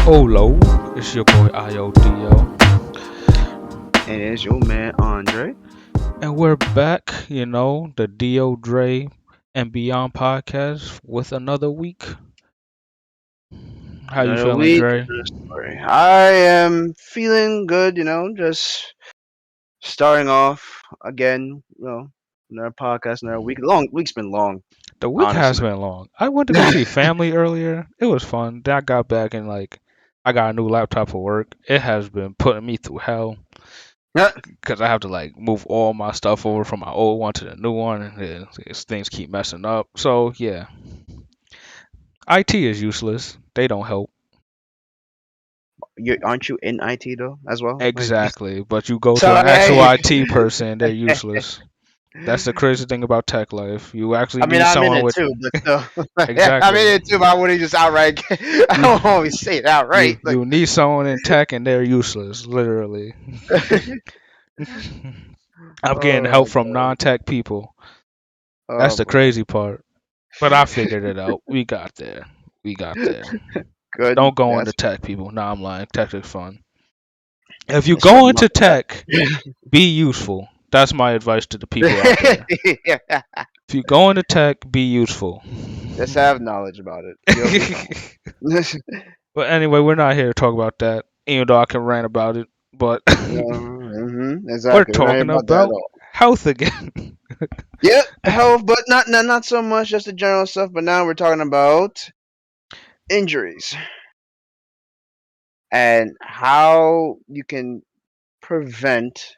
Hello, it's your boy IODO, And it's your man Andre. and we're back, the DO Dre and Beyond podcast with another week. How you Another feeling, week, Dre? another story. I am feeling good, just starting off again, another podcast, another week. Week's been long, The week has honestly. been long. I went to go see family earlier. It was fun. Then I got back and I got a new laptop for work. It has been putting me through hell Yeah, because I have to move all my stuff over from my old one to the new one, and things keep messing up. So yeah, IT is useless. They don't help. aren't you in IT though, as well? Exactly, but you go So to an actual yeah, IT person, they're useless. That's the crazy thing about tech life. You actually I mean, need I'm in someone it with too, but still, I'm in exactly. it too. But I wouldn't just outright. I You don't always say it outright. you need someone in tech, and they're useless, literally. I'm getting Oh help my from god. non-tech people. That's Oh the boy. crazy part. But I figured it out. We got there. We got there. Good. Don't go into That's tech, people. Nah, I'm lying. Tech is fun. If you it's for go the into tech, be useful. That's my advice to the people out there. yeah. If you go into tech, be useful. Just have knowledge about it. You'll be fine. But anyway, we're not here to talk about that, even though I can rant about it. But we're Exactly. We're not here talking about that at about all. health again. Yep, health, but not so much just the general stuff. But now we're talking about injuries and how you can prevent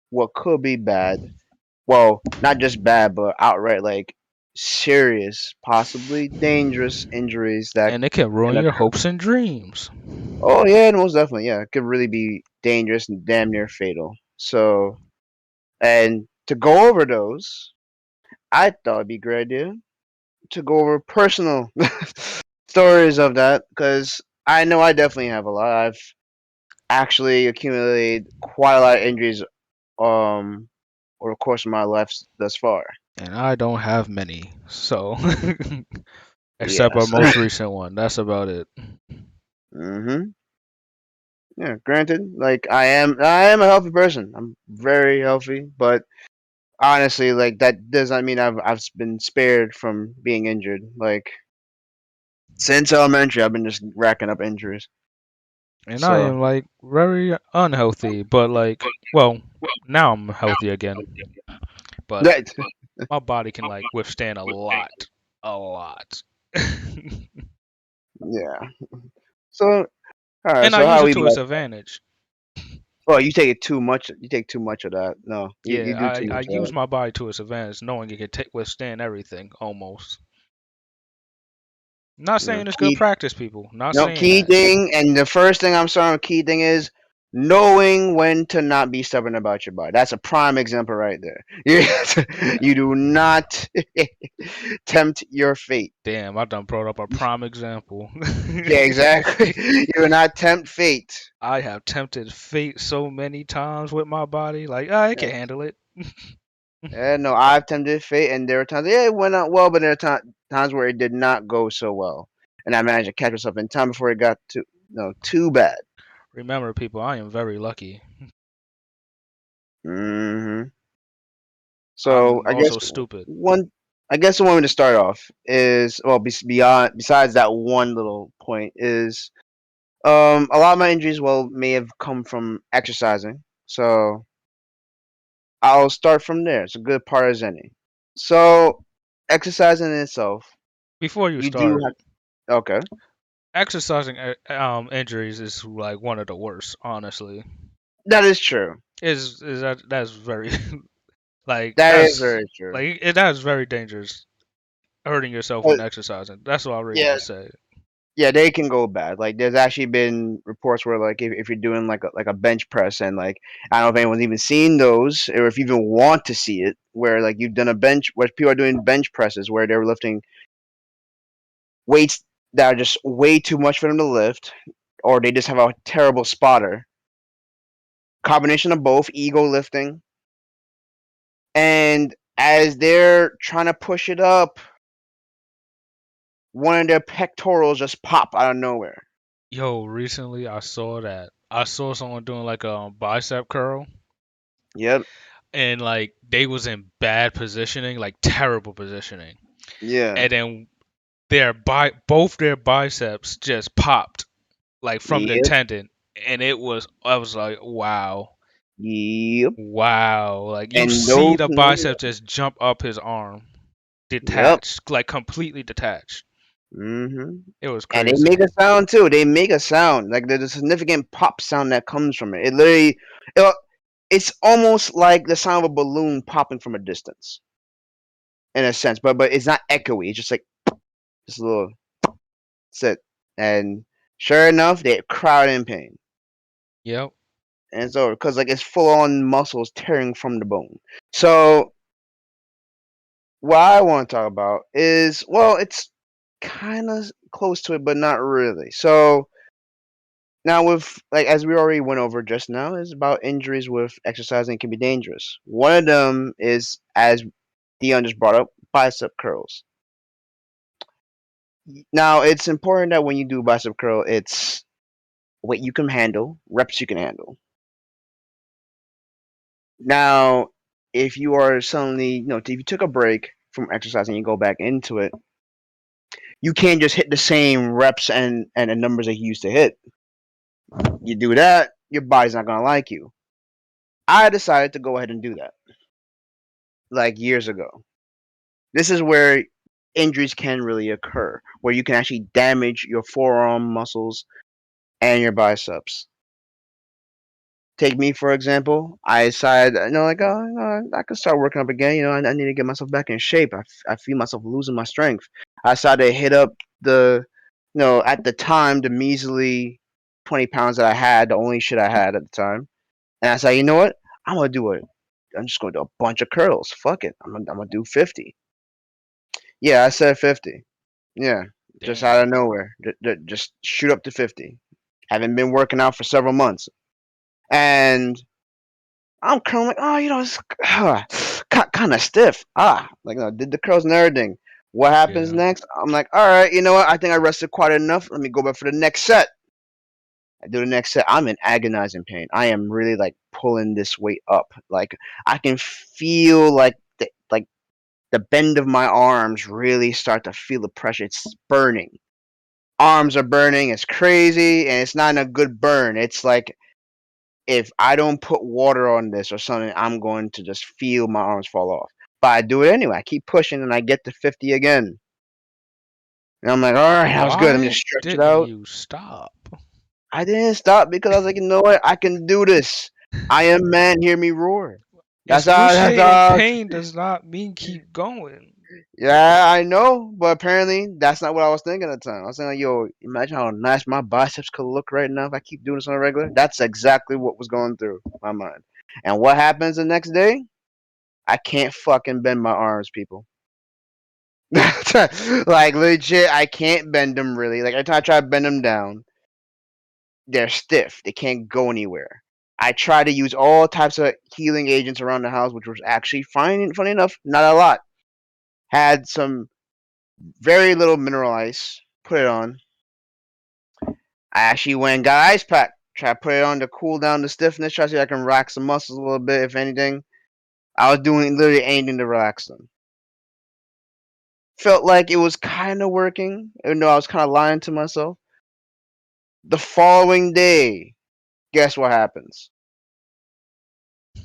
what could be bad. Well, not just bad, but outright like serious, possibly dangerous injuries that And it can can ruin your occur. hopes and dreams. Oh yeah, most definitely. Yeah, it could really be dangerous and damn near fatal. So, and to go over those, I thought it'd be a great idea to go over personal stories of that because I know I definitely have a lot. I've actually accumulated quite a lot of injuries over the course of my life thus far. And I don't have many. So, except our Yes. most recent one. That's about it. Mhm. Yeah, granted, like I am a healthy person. I'm very healthy, but honestly, like that does not mean I've been spared from being injured. Like since elementary, I've been just racking up injuries. And I So am very unhealthy, but well, now I'm healthy again. But that my body can withstand a lot. A lot. yeah. So all right. And I So use how it we to its like? advantage. Oh, you take it too much. You take too much of that. No, you Yeah, do too I much of use my body to its advantage, knowing it can withstand everything almost. Not that. saying it's good Key practice, people. Not No, saying key that. thing, and the first thing I'm sorry, key thing is knowing when to not be stubborn about your body. That's a prime example right there. You do not tempt your fate. Damn, I done brought up a prime example. Yeah, exactly. You do not tempt fate. I have tempted fate so many times with my body. I Yeah, can handle it. yeah, no, I've tempted fate, and there were times, yeah, it went out well, but there are times where it did not go so well, and I managed to catch myself in time before it got too, no, too bad. Remember, people, I am very lucky. Hmm So I'm also stupid. I guess the one way to start off is well, besides that one little point is a lot of my injuries may have come from exercising. So I'll start from there. It's a good part as any. So exercising in itself, Before you you do start, have okay. exercising injuries is one of the worst, honestly. That is true. Is that's very That is that's very true. that is very dangerous. Hurting yourself But when exercising. That's all I really yeah, want to say. yeah, they can go bad. Like there's actually been reports where like if you're doing like a bench press and like I don't know if anyone's even seen those or if you even want to see it where like you've done a bench where people are doing bench presses where they're lifting weights that are just way too much for them to lift or they just have a terrible spotter. Combination of both ego lifting and as they're trying to push it up, one of their pectorals just pop out of nowhere. Yo, recently I saw someone doing like a bicep curl, Yep. and like they was in bad positioning, like terrible positioning, Yeah. and then both their biceps just popped like from the Yep. tendon, and I was like, wow, Yep. wow, like you And see those the who know, bicep just jump up his arm, yep. detached, like completely detached. hmm It was And they make crazy. a sound too. They make a sound. Like there's a significant pop sound that comes from it. It literally, it, it's almost like the sound of a balloon popping from a distance, in a sense. But it's not echoey. It's just like just a little sit. And sure enough, they crowd in pain. Yep. And it's over because like it's full on muscles tearing from the bone. So what I want to talk about is, well, it's kind of close to it, but not really. So now, with like as we already went over just now, is about injuries with exercising can be dangerous. One of them is, as Dion just brought up, bicep curls. Now, it's important that when you do bicep curl, it's weight you can handle, reps you can handle. Now, if you are suddenly, if you took a break from exercising, you go back into it, you can't just hit the same reps and the numbers that you used to hit. You do that, your body's not gonna like you. I decided to go ahead and do that like years ago. This is where injuries can really occur, where you can actually damage your forearm muscles and your biceps. Take me for example. I decided, like, oh, I could start working up again. I need to get myself back in shape. I feel myself losing my strength. I decided to hit up the, at the time, the measly 20 pounds that I had, the only shit I had at the time. And I said, you know what? I'm gonna do it. I'm just gonna do a bunch of curls. Fuck it. I'm gonna do 50. Yeah, I said 50. Yeah, just out Damn. of nowhere, just shoot up to 50. Haven't been working out for several months, and I'm kind of like, oh, it's kind of stiff. Like did the curls and everything. What happens Yeah. next? I'm like, all right, you know what? I think I rested quite enough. Let me go back for the next set. I do the next set. I'm in agonizing pain. I am really like pulling this weight up. Like I can feel like the bend of my arms really start to feel the pressure. It's burning. Arms are burning. It's crazy, and it's not a good burn. It's like if I don't put water on this or something, I'm going to just feel my arms fall off. But I do it anyway. I keep pushing, and I get to 50 again. And I'm like, all right, that was good. Let me Why just stretch it didn't out. you stop? I didn't stop because I was like, you know what? I can do this. I am man. Hear me roar. That's all. That's Excruciating all. pain does not mean keep going. Yeah, I know, but apparently that's not what I was thinking at the time. I was thinking, like, yo, imagine how nice my biceps could look right now if I keep doing this on a regular. That's exactly what was going through my mind. And what happens the next day? I can't fucking bend my arms, people. Like legit, I can't bend them really. Like every time I try to bend them down, they're stiff. They can't go anywhere. I try to use all types of healing agents around the house, which was actually fine. Funny enough, not a lot. Had some very little mineral ice. Put it on. I actually went and got ice pack. Try to put it on to cool down the stiffness. Try to see if I can relax the muscles a little bit, if anything. I was doing literally anything to relax them. Felt like it was kind of working, even though I was kind of lying to myself. The following day, guess what happens?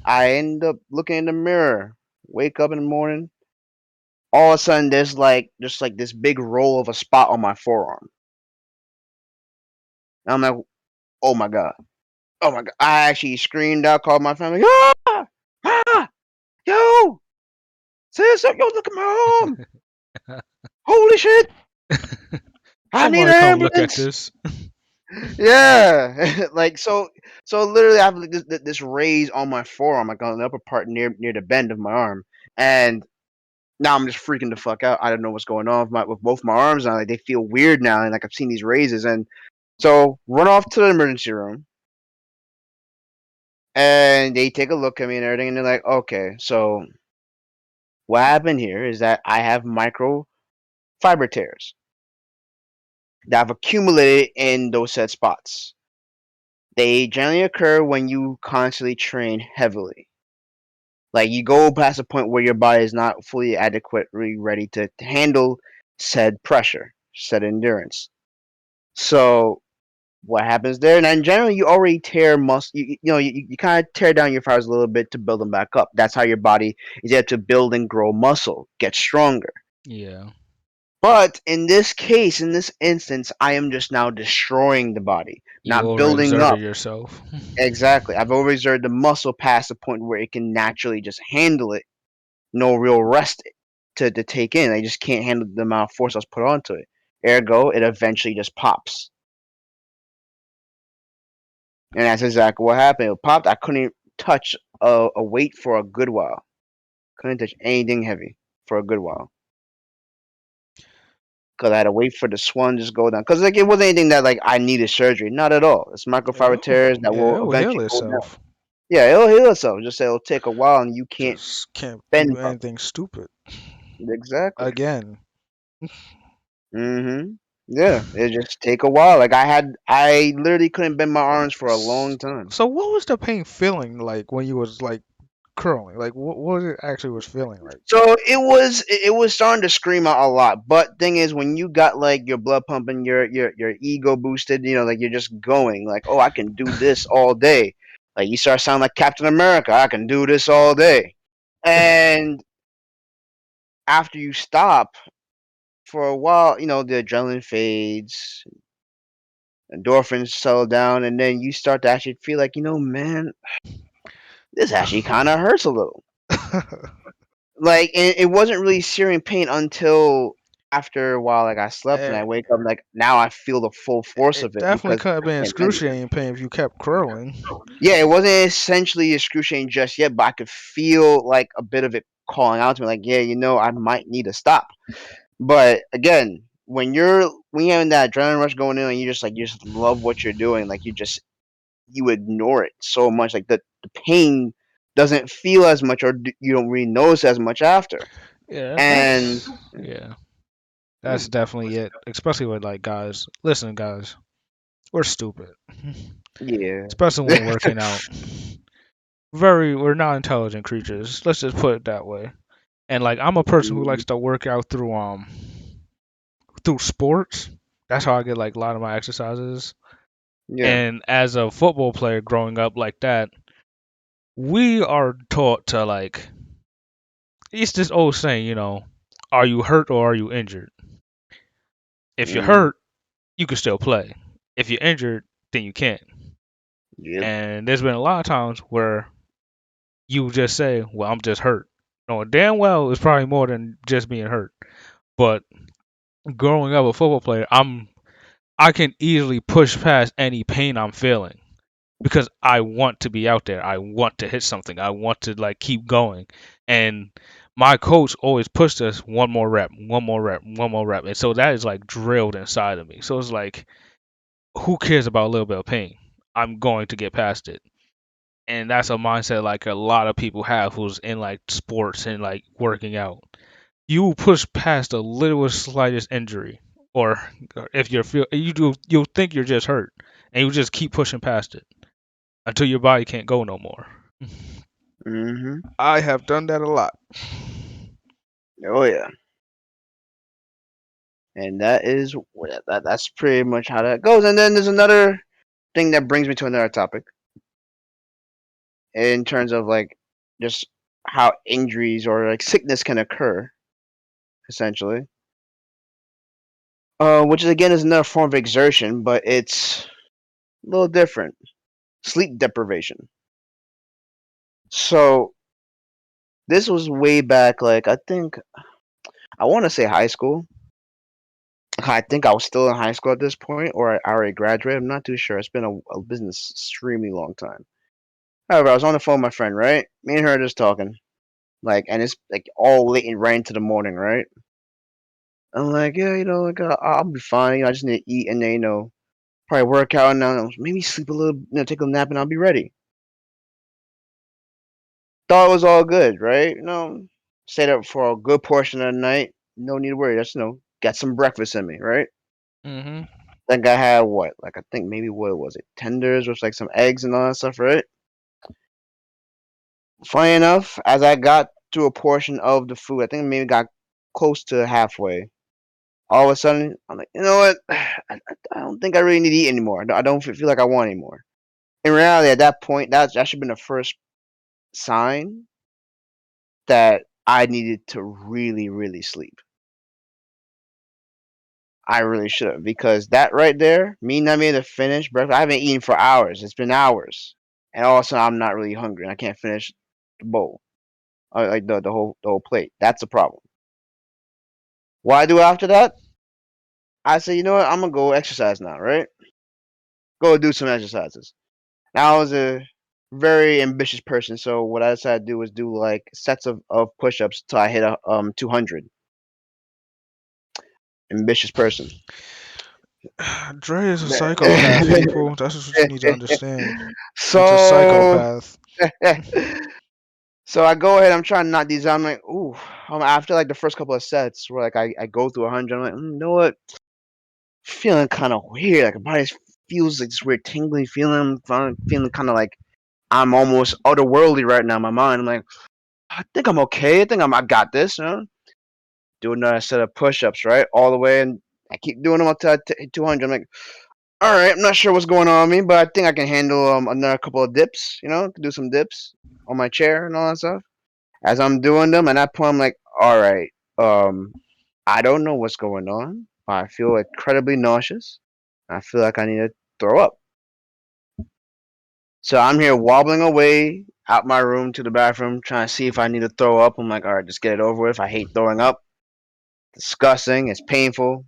I end up looking in the mirror, wake up in the morning. All of a sudden, there's like just like this big roll of a spot on my forearm. And I'm like, oh my god, oh my god! I actually screamed out, called my family, ah, ah, yo, sis, yo, look at my arm! Holy shit! I need Somebody an come look at ambulance! this. Yeah, like so literally I have like this raise on my forearm, like on the upper part near the bend of my arm, and now I'm just freaking the fuck out. I don't know what's going on with both my arms now. Like they feel weird now, and like I've seen these raises, and so run off to the emergency room, and they take a look at me and everything, and they're like, okay, so what happened here is that I have micro fiber tears. that have accumulated in those said spots. They generally occur when you constantly train heavily. Like you go past a point where your body is not fully adequately ready to handle said pressure, said endurance. So what happens there? And then generally you already tear muscle. You kind of tear down your fibers a little bit to build them back up. That's how your body is able to build and grow muscle, get stronger. Yeah. But in this case, in this instance, I am just now destroying the body, You not building overexerted up. yourself. Exactly. I've overexerted the muscle past the point where it can naturally just handle it. No real rest to take in. I just can't handle the amount of force I was put onto it. Ergo, it eventually just pops. And that's exactly what happened. It popped. I couldn't touch a weight for a good while. Couldn't touch anything heavy for a good while. Because I had to wait for the swelling to just go down. Because like it wasn't anything that like I needed surgery. Not at all. It's microfiber tears that Yeah, will it will heal eventually go down. itself. Yeah, it'll heal itself. Just say it'll take a while and you can't Just can't do bend properly. anything stupid. Exactly. Again. Mhm. Yeah, it just take a while. I literally couldn't bend my arms for a long time. So what was the pain feeling like when you was like curling? Like what was it actually was feeling like? So it was starting to scream out a lot. But thing is, when you got like your blood pumping, your ego boosted, like you're just going like, oh, I can do this all day. Like you start sounding like Captain America. I can do this all day. And after you stop for a while, the adrenaline fades, endorphins settle down, and then you start to actually feel like, man, this actually kind of hurts a little. Like it wasn't really searing pain until after a while, like I slept and Eh, I wake up like now I feel the full force it of it definitely because could have I been can't bend it. excruciating pain if you kept curling. Yeah, it wasn't essentially excruciating just yet, but I could feel like a bit of it calling out to me, like, yeah, I might need to stop. But again, when you're having that adrenaline rush going in and you just love what you're doing, like you ignore it so much, like the pain doesn't feel as much or you don't really notice as much after. Yeah, And that's yeah. mm, That's definitely it. Especially with like guys. Listen, guys, we're stupid. yeah. Especially when working out. We're not intelligent creatures. Let's just put it that way. And like I'm a person who likes to work out through sports. That's how I get like a lot of my exercises. Yeah. And as a football player growing up like that, we are taught to like it's this old saying, are you hurt or are you injured? If you're Mhm. hurt, you can still play. If you're injured, then you can't. Yep. And there's been a lot of times where you just say, "Well, I'm just hurt." No, damn well it's probably more than just being hurt. But growing up a football player, I can easily push past any pain I'm feeling because I want to be out there. I want to hit something. I want to like keep going. And my coach always pushed us one more rep, one more rep, one more rep. And so that is like drilled inside of me. So it's like, who cares about a little bit of pain? I'm going to get past it. And that's a mindset like a lot of people have who's in like sports and like working out. You push past the littlest slightest injury, or if you're feel you'll think you're just hurt, and you just keep pushing past it until your body can't go no more. Mhm. I have done that a lot. Oh yeah. And that's pretty much how that goes. And then there's another thing that brings me to another topic in terms of like just how injuries or like sickness can occur, essentially. Which is again is another form of exertion, but it's a little different. Sleep deprivation. So this was way back, like I think I want to say high school. I think I was still in high school at this point, or I already graduated. I'm not too sure. It's been a business extremely long time. However, I was on the phone with my friend, right? Me and her are just talking, like, and it's like all late and right into the morning, right? I'm like, yeah, like I'll be fine. I just need to eat and then probably work out and maybe sleep a little, take a nap and I'll be ready. Thought it was all good, right? Stayed up for a good portion of the night. No need to worry. Just got some breakfast in me, right? Mhm. think I had what? Like I think maybe what was it? Tenders with like some eggs and all that stuff, right? Funny enough, as I got to a portion of the food, I think maybe got close to halfway. All of a sudden, I'm like, you know what? I don't think I really need to eat anymore. I don't feel like I want anymore. In reality, at that point, that should have been the first sign that I needed to really, really sleep. I really should have because that right there, me not being able to finish breakfast. I haven't eaten for hours. It's been hours, and all of a sudden I'm not really hungry and I can't finish the bowl, like the whole plate. That's a problem. What I do after that, I say, you know what? I'm gonna go exercise now, right? Go do some exercises. Now I was a very ambitious person, so what I decided to do was do like sets of push-ups till I hit a 200. Ambitious person. Dre is a psychopath, people. That's just what you need to understand. He's a So psychopath. so I go ahead. I'm trying to knock these out. I'm like, ooh. After like the first couple of sets, where like I go through 100, I'm like, you know what? Feeling kind of weird. Like my body feels like this weird tingling feeling. Feeling kind of like I'm almost otherworldly right now. In my mind, I'm like, I think I'm okay. I got this. You know? Do another set of push-ups, right, all the way, and I keep doing them until I hit 200. I'm like, all right, I'm not sure what's going on with me, but I think I can handle another couple of dips. Do some dips on my chair and all that stuff. As I'm doing them, and at that point, I'm like, all right, I don't know what's going on. I feel incredibly nauseous. I feel like I need to throw up. So I'm here wobbling away out my room to the bathroom, trying to see if I need to throw up. I'm like, all right, just get it over with. I hate throwing up. Disgusting. It's painful.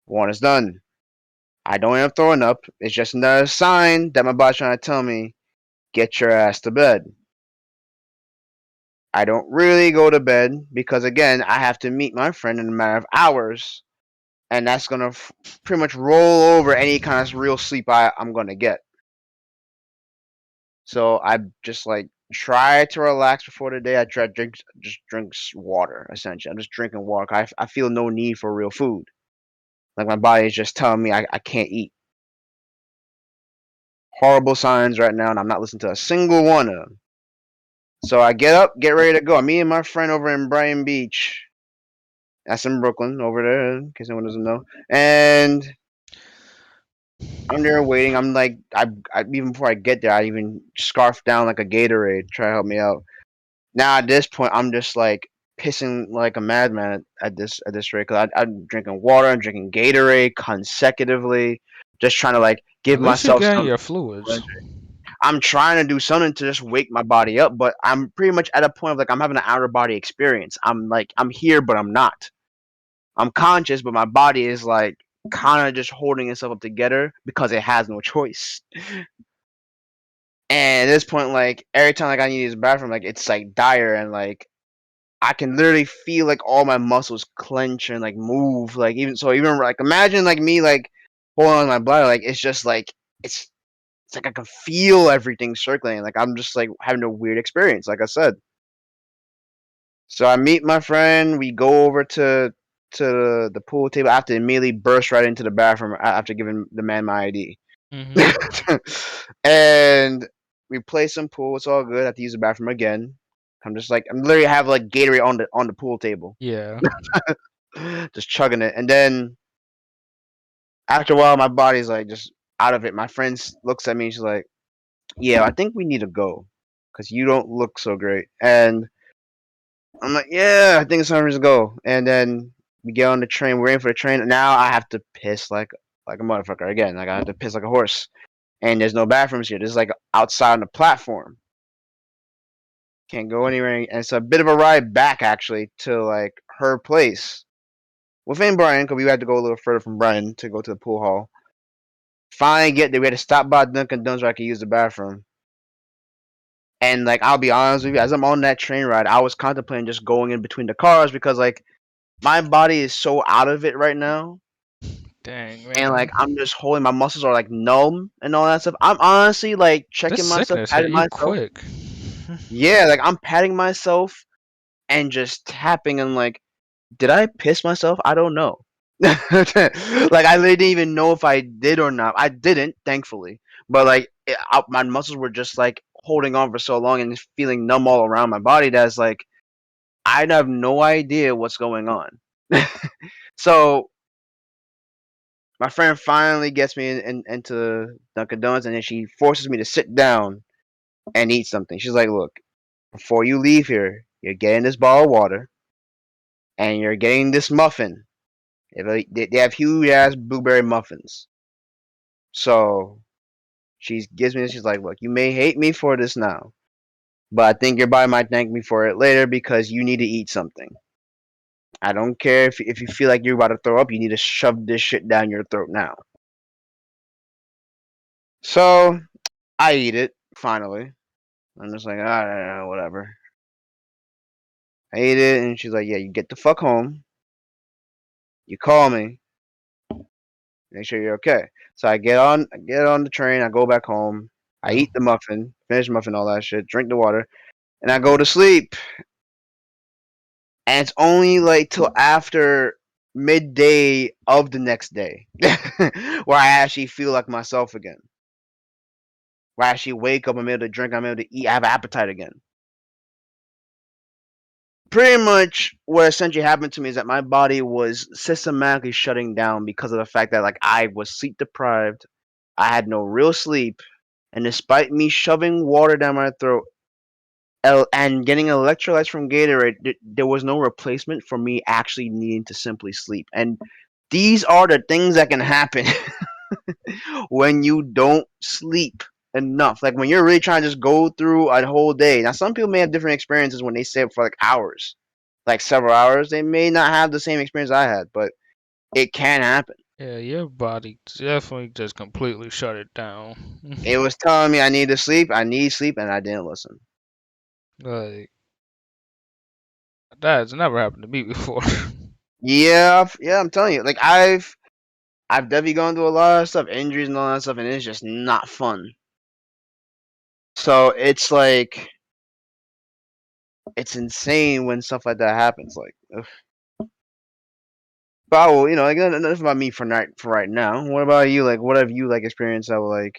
One is done. I don't end up throwing up. It's just another sign that my body's trying to tell me, get your ass to bed. I don't really go to bed because, again, I have to meet my friend in a matter of hours, and that's going to pretty much roll over any kind of real sleep I'm going to get. So I just like try to relax before the day. I try to drink water, essentially. I'm just drinking water. I feel no need for real food. Like my body is just telling me I can't eat. Horrible signs right now, and I'm not listening to a single one of them. So I get up, get ready to go. Me and my friend over in Brighton Beach. That's in Brooklyn, over there, in case anyone doesn't know. And I'm there waiting. I'm like, I even before I get there, I even scarf down like a Gatorade, try to help me out. Now at this point, I'm just like pissing like a madman at this rate. Cause I'm drinking water, I'm drinking Gatorade consecutively, just trying to like give At least you're myself getting some. your fluids. I'm trying to do something to just wake my body up, but I'm pretty much at a point of like I'm having an outer body experience. I'm like I'm here, but I'm not. I'm conscious, but my body is like kind of just holding itself up together because it has no choice. And at this point, like every time like I need to use the bathroom, like it's like dire and like I can literally feel like all my muscles clench and like move. Like even like imagine like me like holding on to my bladder, like it's just like it's it's like I can feel everything circulating. Like I'm just like having a weird experience, like I said. So I meet my friend. We go over to the pool table. I have to immediately burst right into the bathroom after giving the man my ID. Hmm. And we play some pool. It's all good. I have to use the bathroom again. I'm literally have like Gatorade on the pool table, Yeah. just chugging it. And then after a while, my body's like just out of it. My friend looks at me. She's like, "Yeah, I think we need to go because you don't look so great." And I'm like, yeah, I think it's time to go. And then we get on the train. We're waiting for the train. Now I have to piss like a motherfucker again. Like I have to piss like a horse. And there's no bathrooms here. This is like outside on the platform. Can't go anywhere. And it's a bit of a ride back actually to like her place within Brighton because we had to go a little further from Brighton to go to the pool hall. Finally get there. We had to stop by Dunkin' Donuts so I could use the bathroom. And like I'll be honest with you, as I'm on that train ride, I was contemplating just going in between the cars because like my body is so out of it right now, Dang, and like man. I'm just holding my muscles are like numb and all that stuff. I'm honestly like This checking myself, sickness hit patting you myself. quick. Yeah, like I'm patting myself and just tapping and like, did I piss myself? I don't know. Like I didn't even know if I did or not. I didn't, thankfully. But like my muscles were just like holding on for so long and just feeling numb all around my body that's like I have no idea what's going on. So my friend finally gets me into Dunkin' Donuts, and then she forces me to sit down and eat something. She's like, "Look, before you leave here, you're getting this bottle of water, and you're getting this muffin. They have huge ass blueberry muffins." So she gives me this. She's like, "Look, you may hate me for this now, but I think your body might thank me for it later because you need to eat something. I don't care if you feel like you're about to throw up. You need to shove this shit down your throat now." So I eat it finally. I'm just like, ah, whatever. I ate it, and she's like, "Yeah, you get the fuck home. You call me, make sure you're okay." So I get on the train. I go back home. I Yeah. eat the muffin, finish the muffin, all that shit. Drink the water, and I go to sleep. And it's only like till after midday of the next day where I actually feel like myself again. Where I actually wake up, I'm able to drink, I'm able to eat, I have appetite again. Pretty much what essentially happened to me is that my body was systematically shutting down because of the fact that like I was sleep deprived, I had no real sleep, and despite me shoving water down my throat and getting electrolytes from Gatorade, there was no replacement for me actually needing to simply sleep. And these are the things that can happen when you don't sleep enough. Like when you're really trying to just go through a whole day. Now, some people may have different experiences when they stay up for like hours, like several hours. They may not have the same experience I had, but it can happen. Yeah, your body definitely just completely shut it down. It was telling me I need to sleep, I need sleep, and I didn't listen. Like that has never happened to me before. Yeah, yeah, I'm telling you. Like I've definitely gone through a lot of stuff, injuries and all that stuff, and it's just not fun. So it's like it's insane when stuff like that happens. Like, ugh. But I will, like enough about me for right now. What about you? Like, what have you like experienced that were like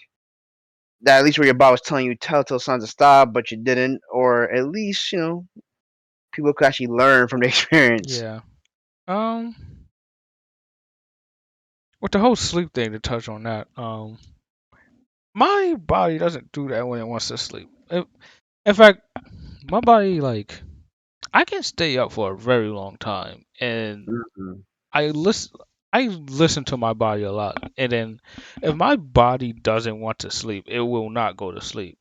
that? At least where your body was telling you telltale signs to stop, but you didn't, or at least people could actually learn from the experience. Yeah. Um, with the whole sleep thing to touch on that, my body doesn't do that when it wants to sleep. In fact, my body like I can stay up for a very long time, and Hmm. I listen. I listen to my body a lot, and then if my body doesn't want to sleep, it will not go to sleep.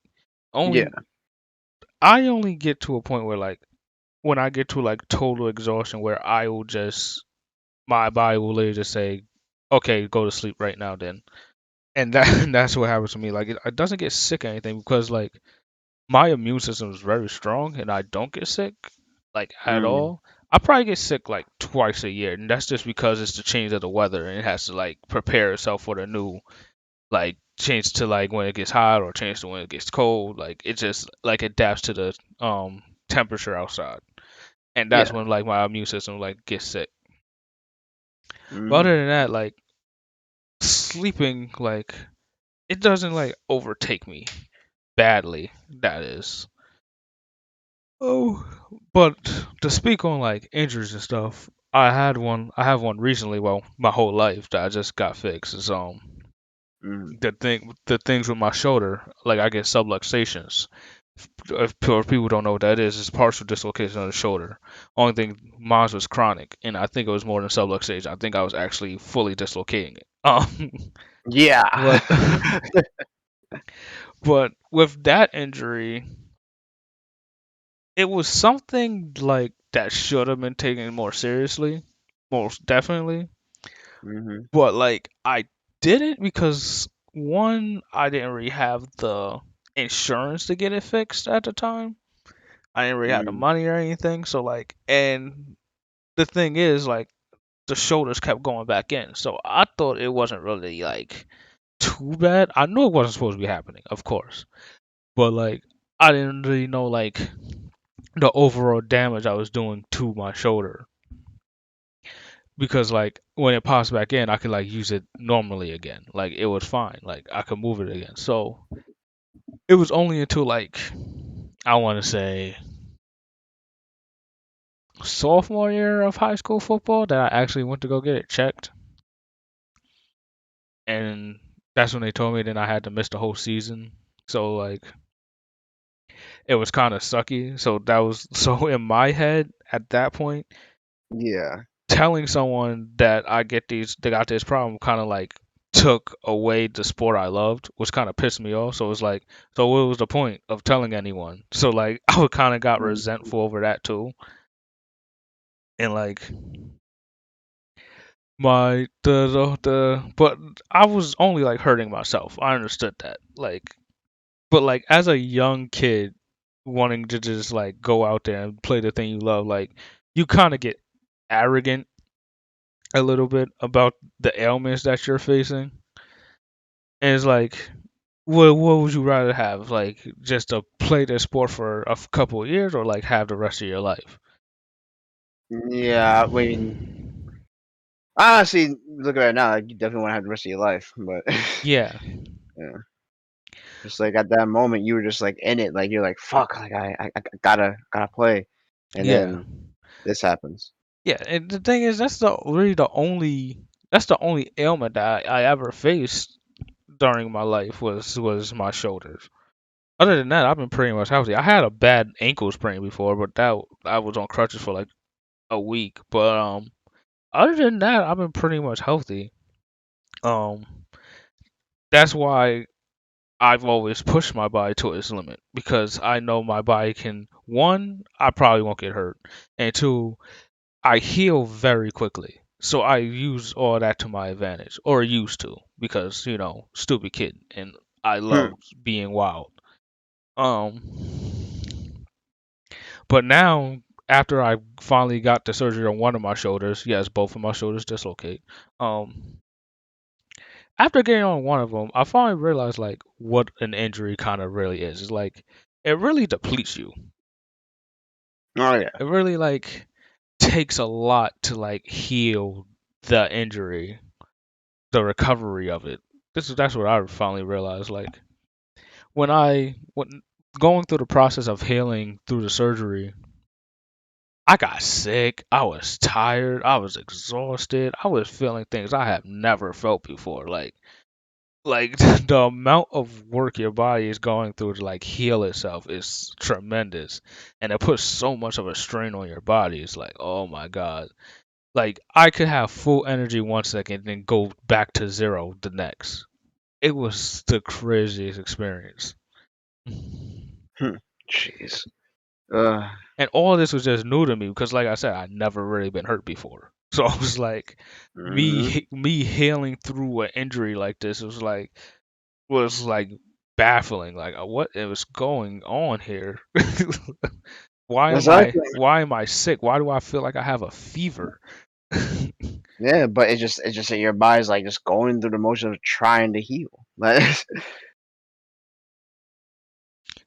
Yeah. Only I only get to a point where like when I get to like total exhaustion, where I will just my body will literally just say, "Okay, go to sleep right now." Then, and that that's what happens to me. Like it doesn't get sick or anything because like my immune system is very strong, and I don't get sick like at Mm. all. I probably get sick like twice a year, and that's just because it's the change of the weather, and it has to like prepare itself for the new like change to like when it gets hot or change to when it gets cold. Like it just like adapts to the temperature outside, and that's Yeah. when like my immune system like gets sick. But Hmm. other than that, like sleeping, like it doesn't like overtake me badly. That is. Oh, but to speak on like injuries and stuff, I had one. I have one recently. Well, my whole life that I just got fixed is Hmm. the things with my shoulder. Like I get subluxations. If people don't know what that is, it's partial dislocation of the shoulder. Only thing mine was chronic, and I think it was more than subluxation. I think I was actually fully dislocating it. Yeah. But but with that injury, it was something like that should have been taken more seriously, most definitely. Hmm. But like I did it because one, I didn't really have the insurance to get it fixed at the time. I didn't really have the Mm. money or anything. So like, and the thing is like the shoulders kept going back in. So I thought it wasn't really like too bad. I knew it wasn't supposed to be happening, of course, but like I didn't really know like the overall damage I was doing to my shoulder. because like when it pops back in, I could like use it normally again. Like it was fine. Like I could move it again. So it was only until like I want to say sophomore year of high school football that I actually went to go get it checked, and that's when they told me. Then I had to miss the whole season. So like it was kind of sucky. So that was so in my head at that point, Yeah. telling someone that they got this problem kind of like took away the sport I loved, which kind of pissed me off. So it was like, so what was the point of telling anyone? So like I kind of got Mm. resentful over that too, and like my but I was only like hurting myself. I understood that. Like but like as a young kid wanting to just like go out there and play the thing you love, like you kind of get arrogant a little bit about the ailments that you're facing. And it's like what would you rather have? Like just to play the sport for a couple of years or like have the rest of your life? Yeah, I mean, honestly, look at it now. Like, you definitely want to have the rest of your life, but Yeah. yeah, just like at that moment, you were just like in it. Like you're like, fuck, like I gotta play, and Yeah. then this happens. Yeah, and the thing is, that's the only ailment that I ever faced during my life was my shoulders. Other than that, I've been pretty much healthy. I had a bad ankle sprain before, but that I was on crutches for like a week. But other than that, I've been pretty much healthy. Um, that's why I've always pushed my body to its limit because I know my body can. One, I probably won't get hurt, and two, I heal very quickly. So I use all that to my advantage, or used to, because stupid kid, and I Hmm. love being wild. Um, but now after I finally got the surgery on one of my shoulders, yes, both of my shoulders dislocate. Um, after getting on one of them, I finally realized like what an injury kind of really is. It's like it really depletes you. Oh yeah. It really like takes a lot to like heal the injury, the recovery of it. That's what I finally realized. Like when going through the process of healing through the surgery, I got sick. I was tired. I was exhausted. I was feeling things I have never felt before. Like the amount of work your body is going through to like heal itself is tremendous, and it puts so much of a strain on your body. It's like, oh my god. Like I could have full energy 1 second, and then go back to zero the next. It was the craziest experience. Hmm. Jeez. Uh. And all of this was just new to me because, like I said, I'd never really been hurt before. So I was like, Hmm. me healing through an injury like this was like baffling. Like, what is going on here? why am I Exactly. why am I sick? Why do I feel like I have a fever? Yeah, but it's just that your body's like just going through the motion of trying to heal. Like,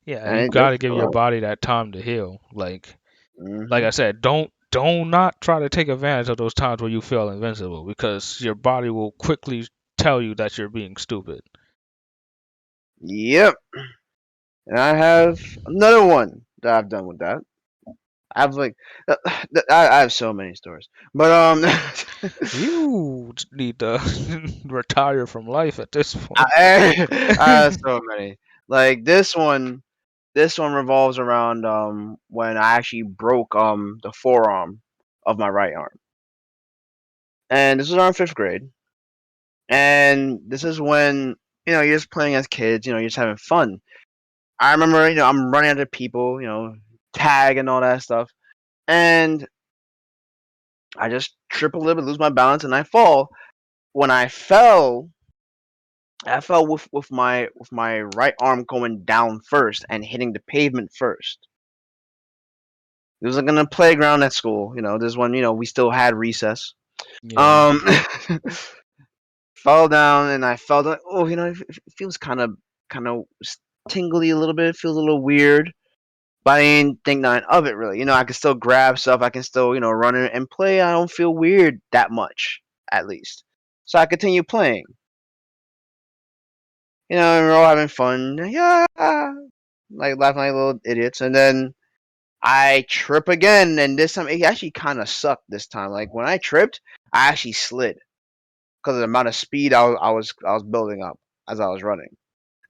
Yeah, and you it does got to give feel your right. body that time to heal. Like Hmm. I said, don't not try to take advantage of those times where you feel invincible because your body will quickly tell you that you're being stupid. Yep. And I have another one that I've done with that. I've like, I have so many stories, but You need to retire from life at this point. I have so many. Like this one revolves around when I actually broke the forearm of my right arm, and this was around fifth grade, and this is when you're just playing as kids, you're just having fun. I remember I'm running after people, tag and all that stuff, and I just trip a little bit, lose my balance, and I fall. When I fell with my right arm going down first and hitting the pavement first. It was like in a playground at school. This one, we still had recess. Yeah. Um, fell down and I felt like, oh, it feels kind of tingly a little bit. It feels a little weird. but I didn't think nothing of it really. I can still grab stuff. I can still run it and play. I don't feel weird that much, at least. So I continue playing. And we're all having fun. Yeah, like laughing like little idiots. And then I trip again, and this time it actually kind of sucked. This time, like when I tripped, I actually slid because of the amount of speed I was building up as I was running.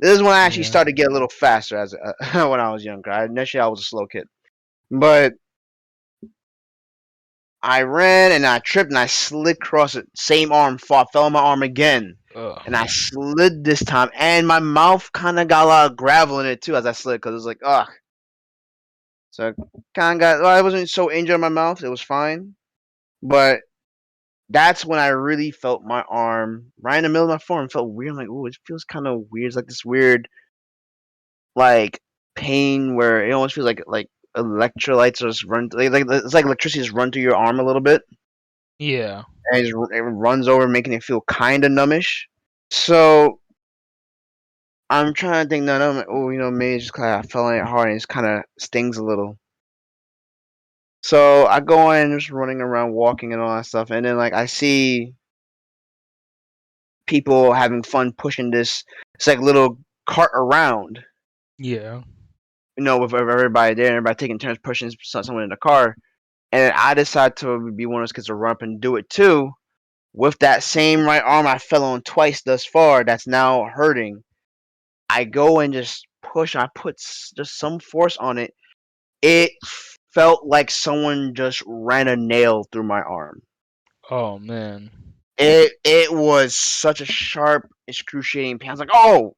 This is when I actually Yeah. started to get a little faster as when I was younger. Initially, I was a slow kid, but I ran and I tripped and I slid across it. Same arm, fell on my arm again, and I Ugh. slid this time, and my mouth kind of got a lot of gravel in it too as I slid because it was like ugh. So kind of got. Well, I wasn't so injured in my mouth; it was fine, but that's when I really felt my arm right in the middle of my forearm. Felt weird. I'm like, ooh, it feels kind of weird. It's like this weird, like pain where it almost feels like electrolytes just run. Like it's like electricity just run through your arm a little bit, Yeah. and it runs over, making it feel kind of numbish. So I'm trying to think. No, I'm like, oh, maybe it's just kind of fell on it hard and it kind of stings a little. So I go in, just running around, walking and all that stuff, and then like I see people having fun pushing this. It's like little cart around, Yeah. with everybody there, and everybody taking turns pushing someone in the car. And I decide to be one of those kids to run up and do it too. With that same right arm I fell on twice thus far, that's now hurting. I go and just push. I put just some force on it. It felt like someone just ran a nail through my arm. Oh man. It was such a sharp, excruciating pain. I was like, oh,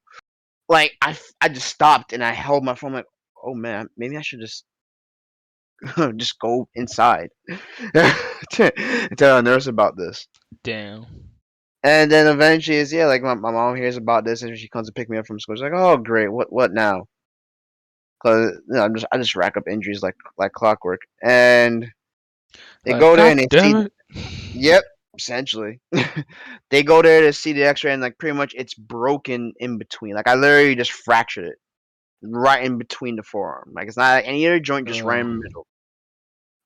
like I just stopped and I held my phone. Like, oh man, maybe I should just just go inside to tell a nurse about this. Damn. And then eventually, it's yeah, like my mom hears about this and she comes to pick me up from school. She's like, oh great, what now? Because I just rack up injuries like clockwork, and they Like, go there and god they damn see. it. Yep, essentially. They go there to see the X-ray and like pretty much it's broken in between. Like I literally just fractured it right in between the forearm. Like it's not like any other joint, just right in the Uh, middle.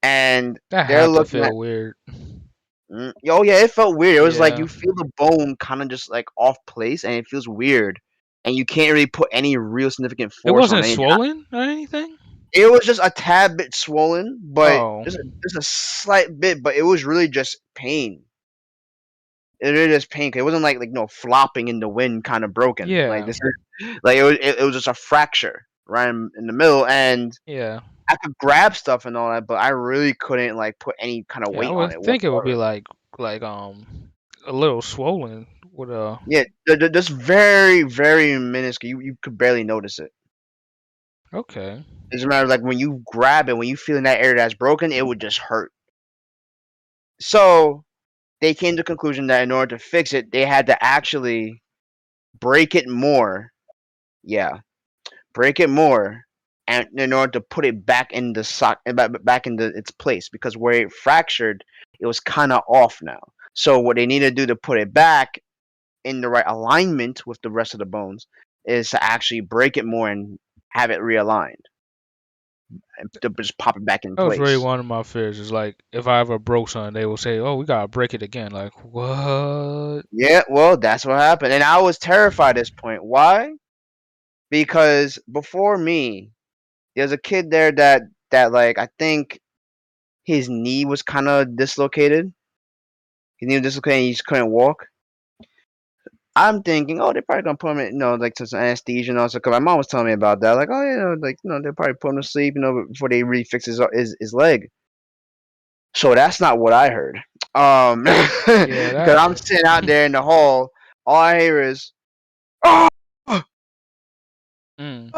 And that they're had to looking at. feel weird. Oh yeah, it felt weird. It was like Yeah. you feel the bone kind of just like off place, and it feels weird, and you can't really put any real significant It force on wasn't anything. swollen or anything? It was just a tad bit swollen, but Oh. just a slight bit. But it was really just pain. It really just pain. 'Cause it wasn't like no flopping in the wind, kind of broken. Like Yeah. this, like it was just a fracture right in the middle, and Yeah. I could grab stuff and all that, but I really couldn't like put any kind of Yeah, I weight on would it think it would be whatsoever. like a little swollen with a Yeah, just very, very minuscule. You could barely notice it. okay. It's a matter of like when you grab it, when you feel in that area that's broken, it would just hurt. So they came to the conclusion that in order to fix it, they had to actually break it more. Yeah, break it more, and in order to put it back in the back into its place, because where it fractured, it was kind of off now. So what they need to do to put it back in the right alignment with the rest of the bones is to actually break it more and have it realigned and to just pop it back in That was really place. one of my fears. Is like if I ever broke something, they will say, "Oh, we gotta break it again." Like what? Yeah, well, that's what happened. And I was terrified at this point. Why? Because before me, there's a kid there that like I think his knee was kind of dislocated. His knee was dislocated and he just couldn't walk. I'm thinking, oh, they're probably gonna put him in, like to some anesthesia and also. Cause my mom was telling me about that. Like, oh, like, they'll probably put him to sleep, before they really fix his leg. So that's not what I heard. Yeah, Because I'm that. sitting out there in the hall, all I hear is, oh, mm.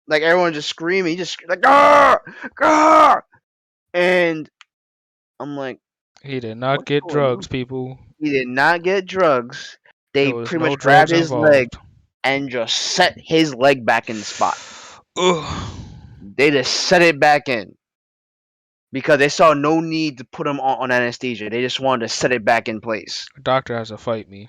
like everyone just screaming, just like, ah, ah, and I'm like, He did not what's get going on? drugs, people. He did not get drugs. There They was pretty no much grabbed drugs his leg involved. and just set his leg back in the spot. Ugh. They just set it back in because they saw no need to put him on anesthesia. They just wanted to set it back in place. Doctor has to fight me.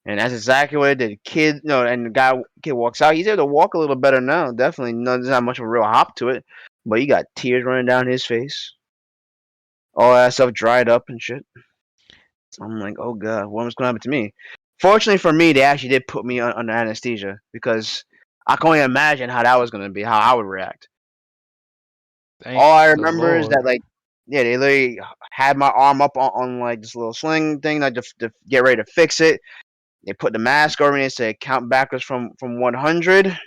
And that's exactly what it did. Kid, no, and the kid walks out. He's able to walk a little better now. Definitely, no, there's not much of a real hop to it. But you got tears running down his face. All that stuff dried up and shit. So I'm like, oh god, what was going to happen to me? Fortunately for me, they actually did put me under anesthesia because I can only imagine how that was going to be, how I would react. Thank All I the remember is Lord. that like, yeah, they literally had my arm up on like this little sling thing, like to get ready to fix it. They put the mask over me and said count backwards from 100.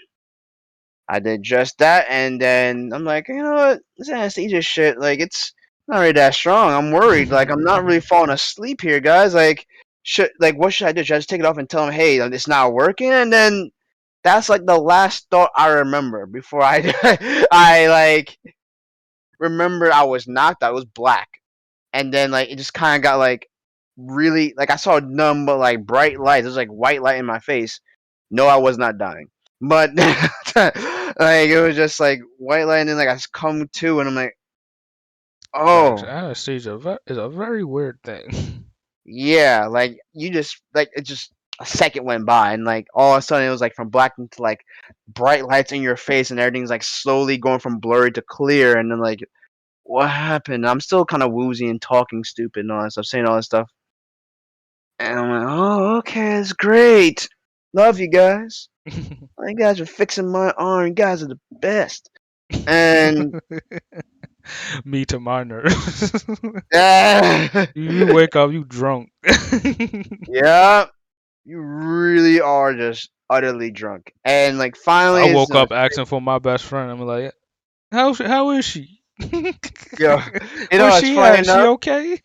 I did just that, and then I'm like, you know what, this anesthesia shit, like it's not really that strong. I'm worried, like I'm not really falling asleep here, guys. Like, what should I do? Should I just take it off and tell them, hey, it's not working? And then that's like the last thought I remember before I I like remember I was knocked out. It was black, and then like it just kind of got like really like I saw none but like bright lights. It was like white light in my face. No, I was not dying, but like it was just like white light, and then like I just come to, and I'm like, Facts. oh Anesthesia is a very weird thing. yeah, like you just like it just a second went by, and like all of a sudden it was like from black into like bright lights in your face, and everything's like slowly going from blurry to clear, and then like what happened? I'm still kind of woozy and talking stupid and all that stuff, saying all that stuff. And I'm like, oh, okay, it's great. Love you guys. You guys are fixing my arm. You guys are the best. And Me to my nerves. uh, You wake up, you drunk. yeah, you really are just utterly drunk. And like finally, I it's woke no, up asking for my best friend. I'm like, how is she? yo, you know Where's what's she funny at? She enough? okay?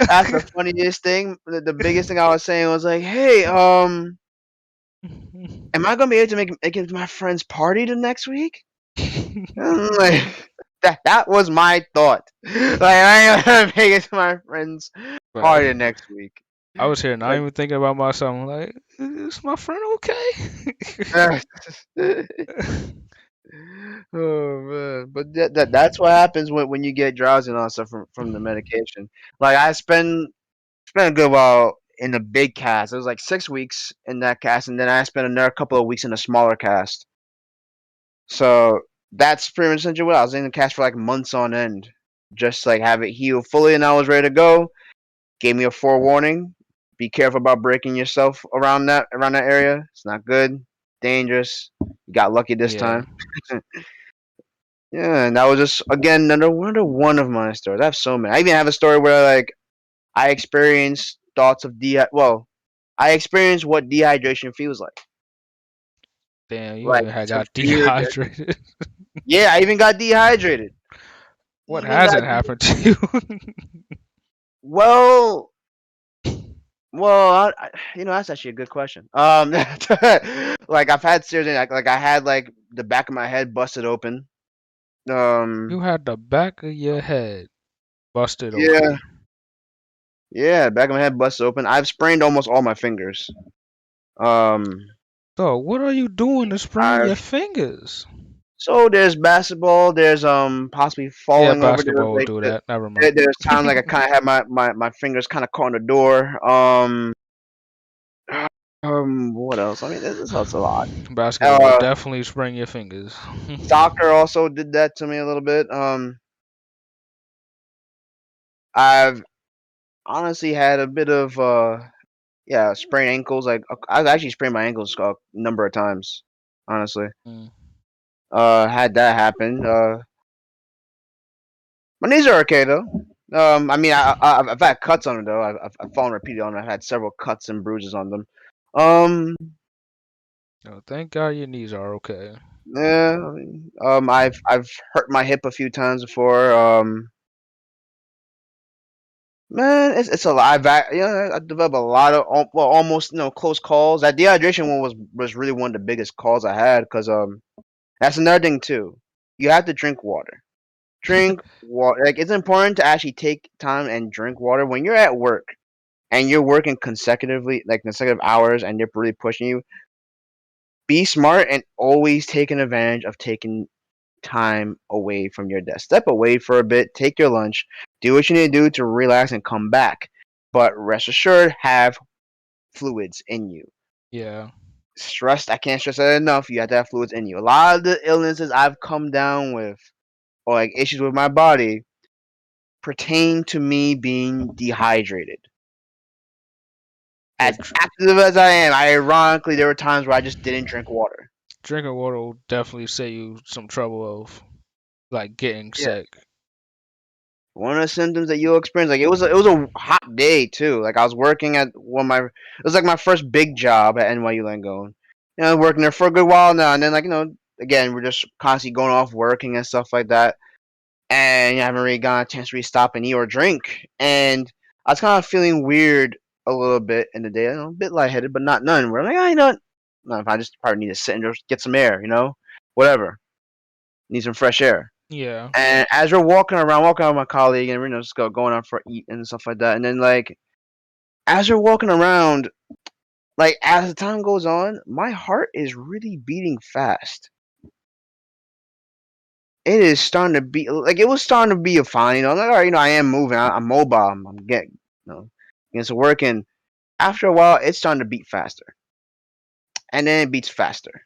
That's the funniest thing. The biggest thing I was saying was like, hey, am I gonna be able to make it to my friend's party the next week? I'm like, that was my thought. Like I ain't gonna make it to my friend's But party next week. I was here not Like, even thinking about myself. I'm like, is my friend okay? oh man, but that's what happens when you get drowsy and all that stuff from the medication. Like I spent a good while in the big cast. It was like 6 weeks in that cast, and then I spent another couple of weeks in a smaller cast. So that's pretty much essentially what I was in the cast for like months on end, just like have it heal fully, and I was ready to go. Gave me a forewarning. Be careful about breaking yourself around that area. It's not good, dangerous. You got lucky this Yeah. time. Yeah, and that was just again another one of my stories. I have so many. I even have a story where like I experienced thoughts of I experienced what dehydration feels like. Damn, you Like even had got severe. dehydrated. Yeah, I even got dehydrated. What Even got hasn't happened to you? well, that's actually a good question. Like I've had seriously, like I had like the back of my head busted open. You Um, had the back of your head busted yeah, open. yeah, back of my head busted open. I've sprained almost all my fingers. Um, So what are you doing to sprain your I've fingers? so there's basketball. There's possibly Yeah, falling over there. basketball will Like do that. Never mind. there's times like I kind of have my fingers kind of caught on the door. What else? I mean, that's a lot. Basketball will Uh, definitely sprain your fingers. Soccer also did that to me a little bit. I've honestly had a bit of yeah, sprained ankles. Like I've actually sprained my ankles a number of times. Honestly, Mm. had that happen. My knees are okay though. I mean, I've had cuts on them though. I've fallen repeatedly on them. I've had several cuts and bruises on them. Um, Oh, thank God your knees are okay. yeah. I mean, I've hurt my hip a few times before. Man, it's a lot. I developed a lot of almost close calls. That dehydration one was really one of the biggest calls I had because that's another thing too. You have to drink water. Drink water. Like it's important to actually take time and drink water when you're at work and you're working consecutively, like consecutive hours, and they're really pushing you. Be smart and always take an advantage of taking time away from your desk. Step away for a bit, take your lunch, do what you need to do to relax and come back. But rest assured, have fluids in you. Yeah. Stressed, I can't stress that enough. You have to have fluids in you. A lot of the illnesses I've come down with, or like issues with my body, pertain to me being dehydrated. Yeah. As active as I am, ironically, there were times where I just didn't drink water. Drinking water will definitely save you some trouble of like getting Yeah. sick. One of the symptoms that you'll experience, like it was a hot day too. Like I was working at one of my, it was like my first big job at NYU Langone. Working there for a good while now, and then like again, we're just constantly going off working and stuff like that, and I haven't really gotten a chance to really stop and eat or drink. And I was kind of feeling weird a little bit in the day, a bit lightheaded, but not none. We're like, you know what? No, if I just probably need to sit and just get some air, whatever, need some fresh air. Yeah. And as we're walking around with my colleague, and just going out for eat and stuff like that, and then like as we're walking around, like as the time goes on, my heart is really beating fast. It is starting to be like it was starting to be a fine, I'm like, all right, I am moving, I'm mobile, I'm getting, it's working. After a while, it's starting to beat faster, and then it beats faster,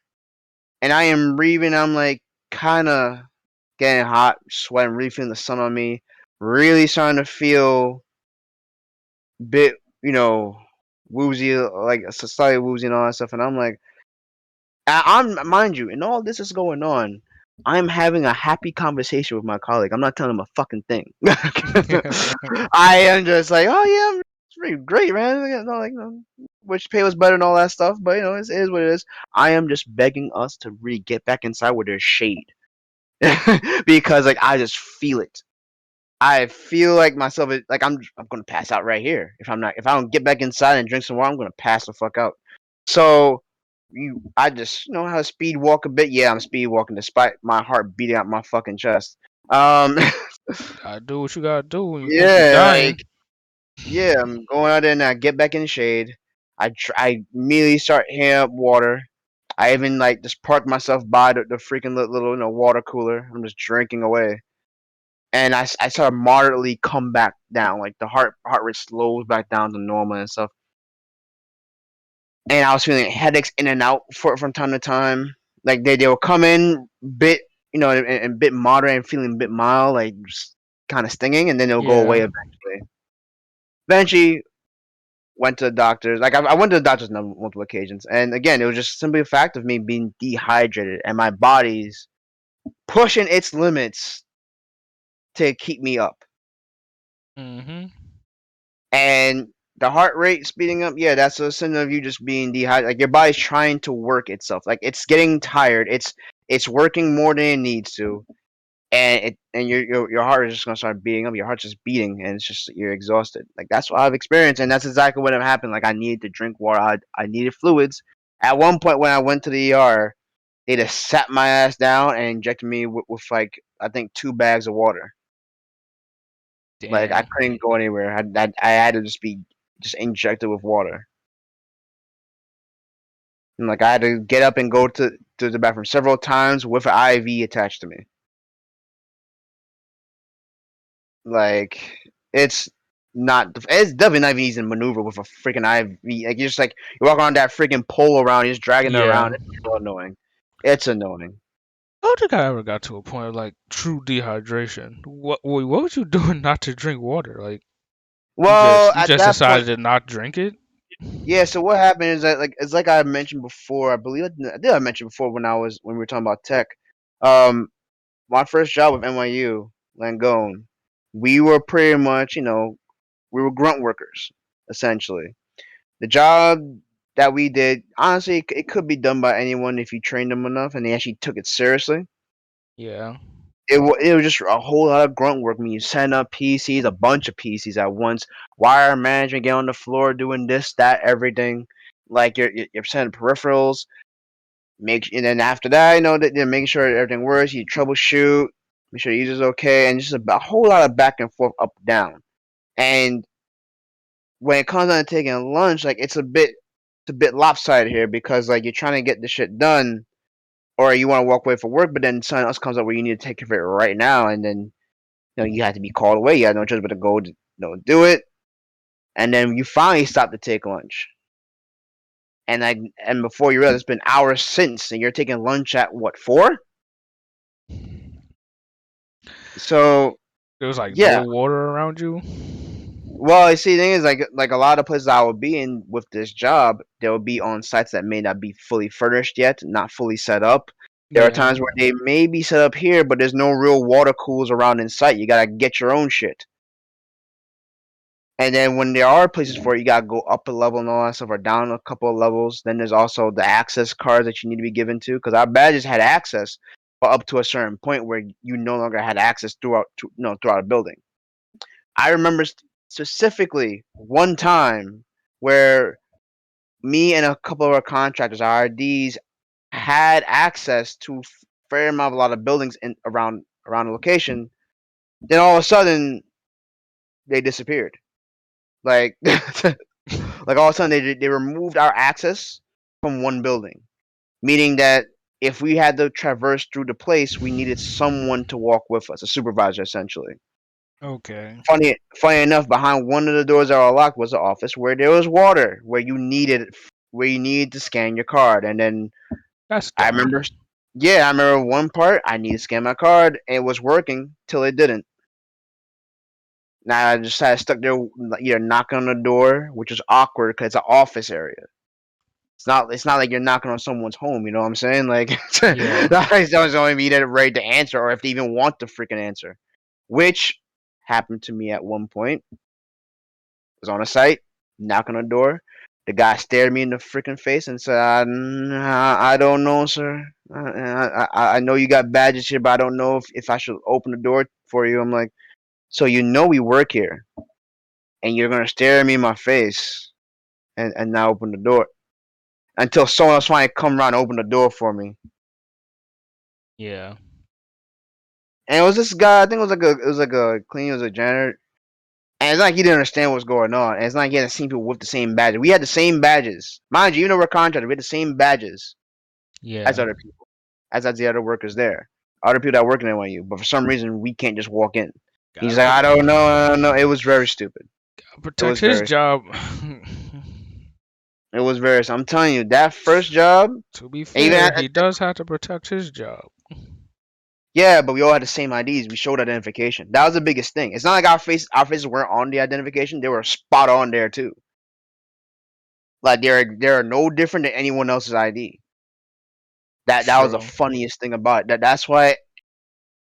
and I am breathing. I'm like kind of getting hot, sweating, really feeling the sun on me, really starting to feel bit, woozy, like slightly woozy and all that stuff. And I'm like, I'm mind you, and all this is going on. I'm having a happy conversation with my colleague. I'm not telling him a fucking thing. I am just like, oh yeah, it's pretty great, man. Which pay was better and all that stuff. But it is what it is. I am just begging us to really get back inside where there's shade, because like I just feel it. I feel like myself like I'm gonna pass out right here if I don't get back inside and drink some water. I'm gonna pass the fuck out. So I just know how to speed walk a bit. Yeah, I'm speed walking despite my heart beating out my fucking chest. Um, Gotta do what you gotta do when you think you're yeah, like dying. yeah, I'm going out there and I get back in the shade. I immediately start heating up water. I even like just park myself by the freaking little water cooler. I'm just drinking away. And I sort of moderately come back down, like the heart rate slows back down to normal and stuff. And I was feeling headaches in and out from time to time. Like they will come in bit, and bit moderate and feeling a bit mild, like just kind of stinging, and then they'll go away Yeah. eventually. Eventually, went to the doctors. Like I went to the doctors on multiple occasions, and again, it was just simply a fact of me being dehydrated and my body's pushing its limits to keep me up. Mhm. And the heart rate speeding up, yeah, that's a symptom of you just being dehydrated. Like your body's trying to work itself. Like it's getting tired. It's working more than it needs to, and your heart is just gonna start beating up. Your heart's just beating, and it's just you're exhausted. Like that's what I've experienced, and that's exactly what happened. Like I needed to drink water. I needed fluids. At one point, when I went to the ER, they just sat my ass down and injected me with like I think 2 bags of water. Like I Damn. couldn't go anywhere. I had to just be just injected with water. And like I had to get up and go to the bathroom several times with an IV attached to me. Like it's it's definitely not even easy to maneuver with a freaking IV. Like you're just like you walk around that freaking pole around, you're just dragging it around. Yeah. It's so annoying. It's annoying. I don't think I ever got to a point of like true dehydration. What was you doing not to drink water? Like Well, you at just that point, decided to not drink it? yeah. So what happened is that like it's like I mentioned before. I believe I mention before when we were talking about tech. Um, my first job with NYU Langone, we were pretty much we were grunt workers essentially. The job that we did, honestly, it could be done by anyone if you trained them enough and they actually took it seriously. Yeah. It was just a whole lot of grunt work. I mean, you setting up PCs, a bunch of PCs at once, wire management, get on the floor, doing this, that, everything. Like you're setting peripherals, and then after that, making sure everything works. You troubleshoot, make sure the user's okay, and just a whole lot of back and forth, up down. And when it comes down to taking lunch, like it's a bit lopsided here because like you're trying to get the shit done, or you want to walk away for work, but then something else comes up where you need to take care of it right now, and then you have to be called away. You have no choice but to go do it, and then you finally stop to take lunch. and before you realize it's been hours since, and you're taking lunch at what 4? So There was like no yeah. water around you. Well, you see, the thing is, like a lot of places I would be in with this job, they will be on sites that may not be fully furnished yet, not fully set up. There are Yeah. times where they may be set up here, but there's no real water cools around in sight. You gotta get your own shit. And then when there are places for it, you gotta go up a level and all that stuff, or down a couple of levels. Then there's also the access cards that you need to be given to, because our badges had access, but up to a certain point where you no longer had access throughout a building. I remember specifically one time where me and a couple of our contractors, our RDs, had access to fair amount of a lot of buildings in around the location. Then all of a sudden they disappeared. Like like all of a sudden they removed our access from one building, meaning that if we had to traverse through the place, we needed someone to walk with us, a supervisor essentially. Okay. Funny enough, behind one of the doors that were locked was an office where there was water, where you needed to scan your card. And then That's I remember, dumb. yeah, I remember one part I needed to scan my card, and it was working till it didn't. Now I just had stuck there, either knocking on the door, which was awkward because it's an office area. It's not like you're knocking on someone's home. You know what I'm saying? Like Yeah. that was only be there ready to answer, or if they even want to freaking answer, which happened to me at one point. Was on a site, knock on the door. The guy stared me in the freaking face and said, I don't know, sir. I know you got badges here, but I don't know if I should open the door for you." I'm like, "So you know we work here, and you're going to stare at me in my face and not open the door until someone else finally come around and open the door for me." Yeah. And it was this guy, I think it was like a cleaner, it was a janitor. And it's not like he didn't understand what's going on. And it's not like he hadn't seen people with the same badges. We had the same badges. Mind you, even though we're contractors, we had the same badges as Yeah. other people, as the other workers there. Other people that work in NYU. But for some reason, we can't just walk in. He's Gotta like, I don't know, I don't know. It was very stupid. It protect was his very, job. it was very, I'm telling you, that first job, To be even fair, he does have to protect his job. yeah, but we all had the same IDs. We showed identification. That was the biggest thing. It's not like our faces weren't on the identification. They were spot on there too. Like they're no different than anyone else's ID. That was the True. funniest thing about it. That's why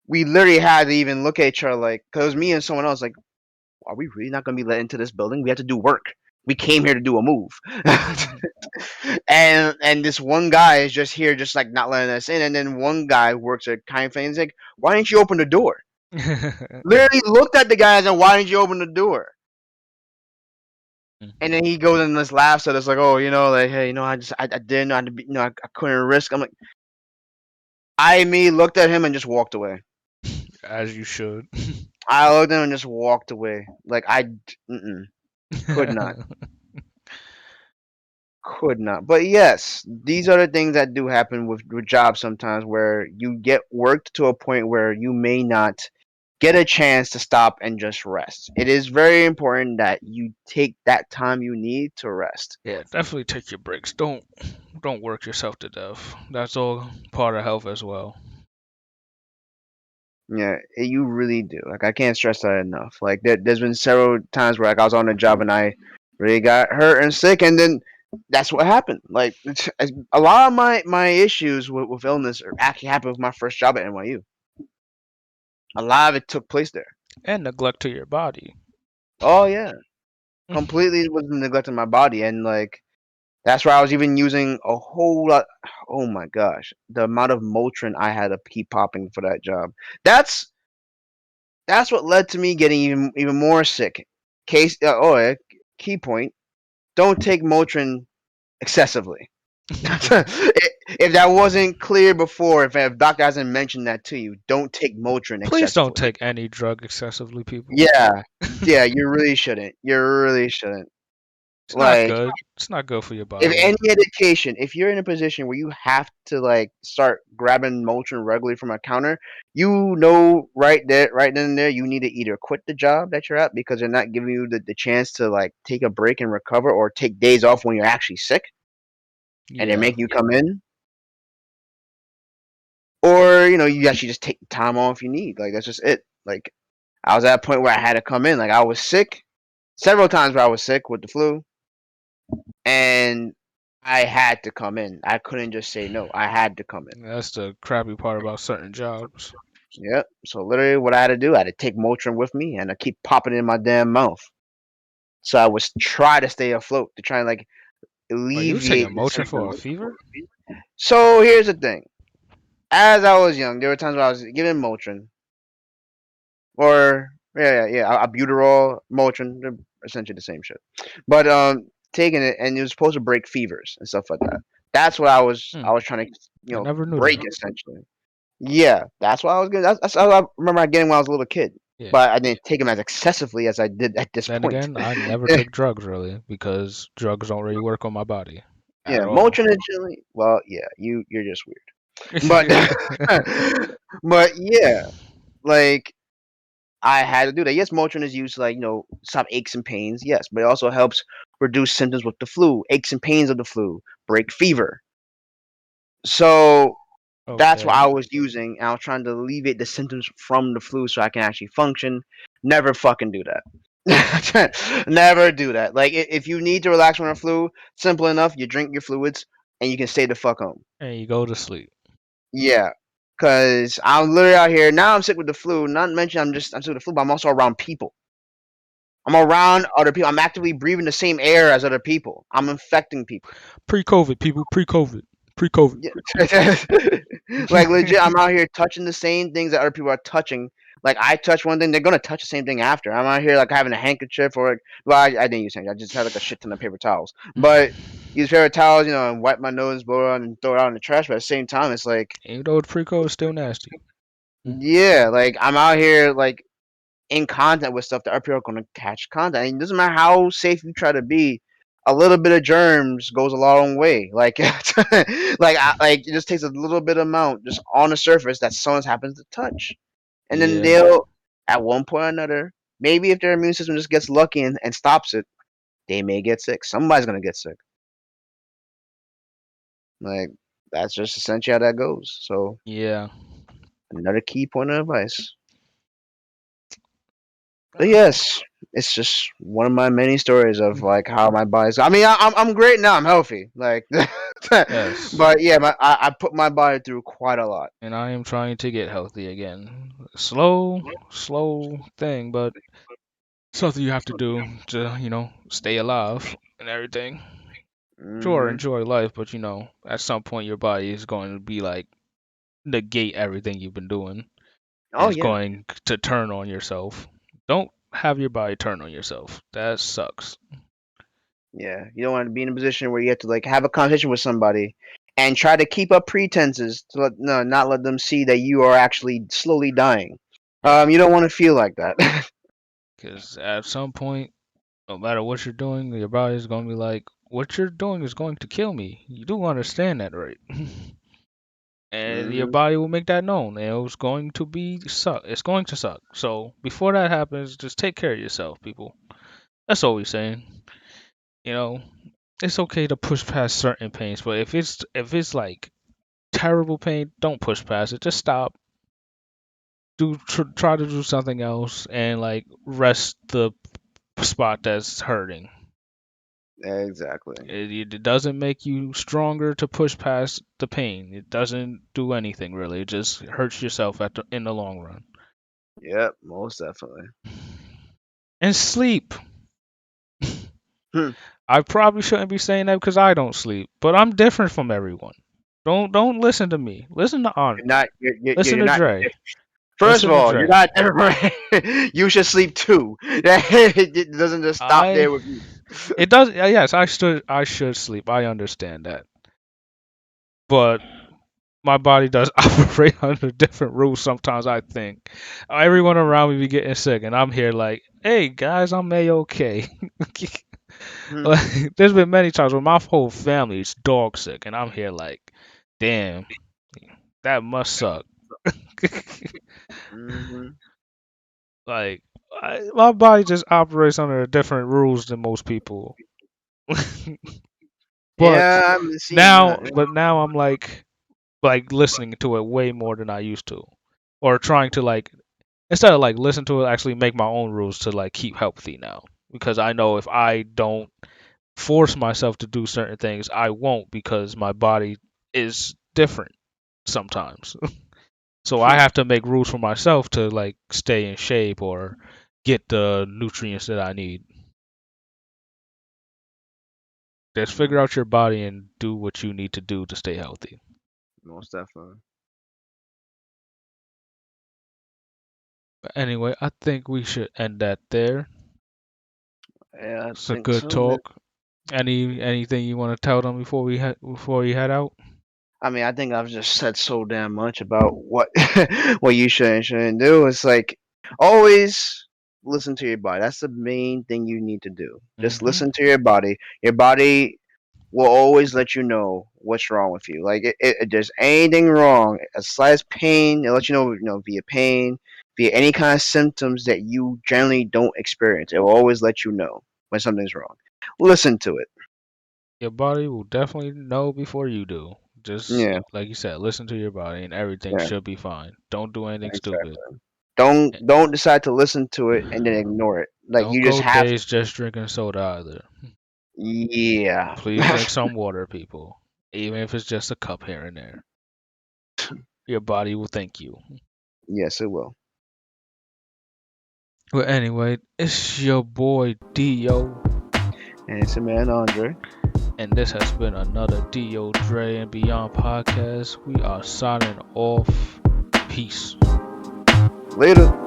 we literally had to even look at each other like, cause me and someone else like, are we really not gonna be let into this building? We have to do work. We came here to do a move. And this one guy is just here, just like not letting us in. And then one guy who works at Kind Flames like, why didn't you open the door? Literally looked at the guy and said, why didn't you open the door? And then he goes and just laughs at us like, oh, like, hey, I didn't know how to be, I couldn't risk. I'm like, me looked at him and just walked away. As you should. I looked at him and just walked away. Like could not, could not. But yes, these are the things that do happen with jobs sometimes, where you get worked to a point where you may not get a chance to stop and just rest. It is very important that you take that time you need to rest. Yeah, definitely take your breaks. Don't work yourself to death. That's all part of health as well. Yeah, you really do. Like I can't stress that enough. Like there's been several times where like I was on a job and I really got hurt and sick, and then that's what happened. Like a lot of my issues with illness actually happened with my first job at NYU. A lot of it took place there. And neglect to your body. Oh yeah, completely was neglecting my body, and like that's where I was even using a whole lot. Oh my gosh, the amount of Motrin I had to keep popping for that job. That's That's what led to me getting even more sick. Key point: don't take Motrin excessively. If that wasn't clear before, if a doctor hasn't mentioned that to you, don't take Motrin Please don't excessively. take any drug excessively, people. Yeah, yeah, you really shouldn't. You really shouldn't. It's not Like, good. It's not good for your if body. any medication, if you're in a position where you have to like start grabbing Motrin regularly from a counter, right there, right then and there, you need to either quit the job that you're at because they're not giving you the chance to like take a break and recover, or take days off when you're actually sick. and they Yeah. make you come in, or you actually just take the time off you need. Like that's just it. Like I was at a point where I had to come in. Like I was sick several times where I was sick with the flu, and I had to come in. I couldn't just say no. I had to come in. That's the crappy part about certain jobs. Yep. So literally, what I had to do, I had to take Motrin with me, and I keep popping it in my damn mouth. So I was try to stay afloat to try and like Oh, you was taking alleviate the Motrin for a symptoms. fever? So here's the thing. As I was young, there were times where I was given Motrin, or albuterol, Motrin, they're essentially the same shit. But taking it, and it was supposed to break fevers and stuff like that. That's what I was Hmm. I was trying to I never knew break that. essentially. Yeah, that's what I was getting. That's what I remember I getting when I was a little kid. Yeah. But I didn't take them as excessively as I did at this Then point. again, I never took drugs really because drugs don't really work on my body at Yeah, all. Motrin and chili. Well, yeah, you're just weird. But but yeah, like I had to do that. Yes, Motrin is used to like stop aches and pains. Yes, but it also helps reduce symptoms with the flu, aches and pains of the flu, break fever. So that's what Okay. I was using. And I was trying to alleviate the symptoms from the flu so I can actually function. Never fucking do that. Never do that. Like if you need to relax from the flu, simple enough. You drink your fluids and you can stay the fuck home. And you go to sleep. Yeah. Cause I'm literally out here now. I'm sick with the flu. Not to mention I'm sick with the flu, but I'm also around people. I'm around other people. I'm actively breathing the same air as other people. I'm infecting people. Pre-COVID, people. Pre-COVID. Pre-COVID. Yeah. Like legit, I'm out here touching the same things that other people are touching. Like I touch one thing, they're gonna touch the same thing after. I'm out here like having a handkerchief or well, I didn't use handkerchief. I just had like a shit ton of paper towels. But use paper towels, and wipe my nose, blow it out, and throw it out in the trash. But at the same time, it's like, Even though it's pre-COVID, it's still nasty. yeah, like I'm out here like in contact with stuff that other people are gonna catch contact. And it doesn't matter how safe you try to be, a little bit of germs goes a long way. Like, like it just takes a little bit amount just on the surface that someone happens to touch, and then Yeah. they'll, at one point or another, maybe if their immune system just gets lucky and stops it, they may get sick. Somebody's gonna get sick. Like that's just essentially how that goes. So Yeah. another key point of advice. But Uh, yes, it's just one of my many stories of like how my body's. I mean, I'm great now. I'm healthy. Like, yes. but yeah, I put my body through quite a lot. And I am trying to get healthy again. Slow, slow thing, but something you have to do to, stay alive and everything. Sure, Hmm. enjoy life, but at some point your body is going to be like negate everything you've been doing and Oh it's yeah, going to turn on yourself. Don't have your body turn on yourself. That sucks. yeah. You don't want to be in a position where you have to like have a conversation with somebody and try to keep up pretenses to not let them see that you are actually slowly dying. Yeah, You don't want to feel like that. because at some point, no matter what you're doing, your body is going to be like, what you're doing is going to kill me. You do understand that, right? And your Hmm. body will make that known. And it's going to be suck. It's going to suck. So before that happens, just take care of yourself, people. That's all we're saying. You know, it's okay to push past certain pains, but if it's like terrible pain, don't push past it. Just stop. Try to do something else and like rest the spot that's hurting. Exactly. It doesn't make you stronger to push past the pain. It doesn't do anything really. It just hurts yourself in the long run. Yep, most definitely. And sleep. Hmm. I probably shouldn't be saying that because I don't sleep, but I'm different from everyone. Don't listen to me. Listen to You're Onyx. not. Listen You're to not. Dre. First of Listen to all, you're Dre. not everybody. You should sleep too. It doesn't just stop I there with you. it does yes, I should sleep. I understand that. But my body does operate under different rules sometimes, I think. Everyone around me be getting sick and I'm here like, "Hey guys, I'm A-okay." Hmm. Like, there's been many times where my whole family is dog sick and I'm here like, "Damn, that must suck." Hmm. Like my body just operates under different rules than most people. But Yeah, I'm seeing that. now I'm like listening to it way more than I used to, or trying to like instead of like listen to it, actually make my own rules to like keep healthy now. Because I know if I don't force myself to do certain things, I won't because my body is different sometimes. So I Yeah. have to make rules for myself to like stay in shape or get the nutrients that I need. Just figure out your body and do what you need to do to stay healthy. Most definitely. But anyway, I think we should end that there. Yeah, I It's a think good so, man. talk. Anything you want to tell them before you head out? I mean, I think I've just said so damn much about what what you should and shouldn't do. It's like always listen to your body. That's the main thing you need to do. Just Hmm. listen to your body. Your body will always let you know what's wrong with you. Like if there's anything wrong, a slight pain, it'll let you know via pain, via any kind of symptoms that you generally don't experience. It will always let you know when something's wrong. Listen to it. Your body will definitely know before you do. Just Yeah, like you said, listen to your body and everything yeah, should be fine. Don't do anything stupid. exactly. Eh, Don't decide to listen to it and then ignore it. Like Don't you just go have days just drinking soda either. yeah. Please drink some water, people. Even if it's just a cup here and there. Your body will thank you. Yes, it will. But anyway, it's your boy Dio, And it's a man Andre. and this has been another Dio Dre and Beyond podcast. We are signing off. Peace. Later.